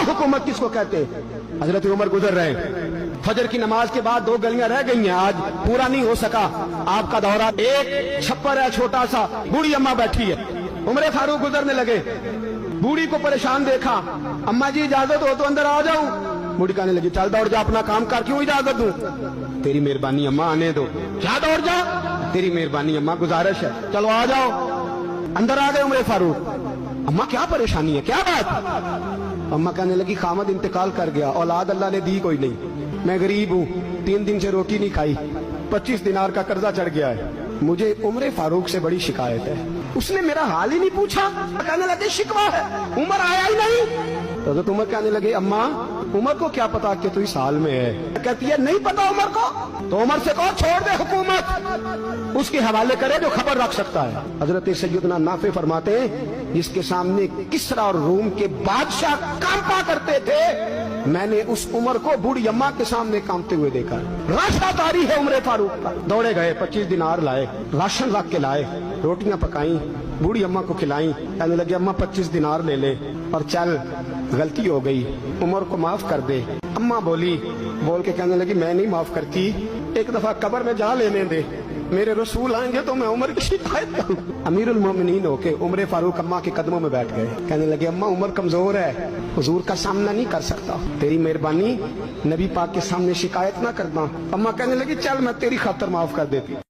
हुकूमत किसको कहते हैं? हजरत उमर गुजर रहे हैं, फजर की नमाज के बाद 2 गलियां रह गई हैं, आज पूरा नहीं हो सका आपका दौरा। एक छप्पर है छोटा सा, बूढ़ी अम्मा बैठी है, उमर फारूक गुजरने लगे, बूढ़ी को परेशान देखा, अम्मा जी इजाजत हो तो अंदर आ जाऊं? बूढ़ी कहने लगी चल दौड़ जा, अपना काम कर, क्यों इजाजत दूं? तेरी मेहरबानी अम्मा, आने दो। क्या दौड़ जा? तेरी मेहरबानी अम्मा, गुजारिश है, चलो आ जाओ। अंदर आ गए उमर फारूक। अम्मा क्या परेशानी है, क्या बात? अम्मा कहने लगी खामद इंतकाल कर गया, औलाद अल्लाह ने दी कोई नहीं, मैं गरीब हूँ, 3 दिन से रोटी नहीं खाई, 25 दिनार का कर्जा चढ़ गया है, मुझे उमर फारूक से बड़ी शिकायत है। उसने मेरा हाल ही नहीं पूछा, कहने लगे शिकवा है, उमर आया ही नहीं। तो उमर कहने लगे अम्मा उमर को क्या पता कि तू इस हाल में है? कहती है नहीं पता उमर को, तो उमर से कहो छोड़ दे हुकूमत, उसके हवाले करे जो खबर रख सकता है। हजरत सैयदना नाफे फरमाते हैं जिसके सामने किसरा और रूम के बादशाह कांपा करते थे, मैंने उस उमर को बूढ़ी अम्मा के सामने कांपते हुए देखा। रास्ता तारी है उमर फारूक का। दौड़े गए, 25 दिनार लाए, राशन रख के लाए, रोटियां पकाई, बूढ़ी अम्मा को खिलाई, कहने लगे अम्मा 25 दिनार ले ले और चल, गलती हो गई, उमर को माफ कर दे। अम्मा बोली, बोल के कहने लगी मैं नहीं माफ करती, एक दफा कब्र में जा लेने दे, मेरे रसूल आएंगे तो मैं उमर की शिकायत करूं। अमीरुल मोमिनीन होके उमर फारूक अम्मा के कदमों में बैठ गए, कहने लगे अम्मा उमर कमजोर है, हुजूर का सामना नहीं कर सकता, तेरी मेहरबानी नबी पाक के सामने शिकायत ना करना। अम्मा कहने लगी चल मैं तेरी खातर माफ कर देती।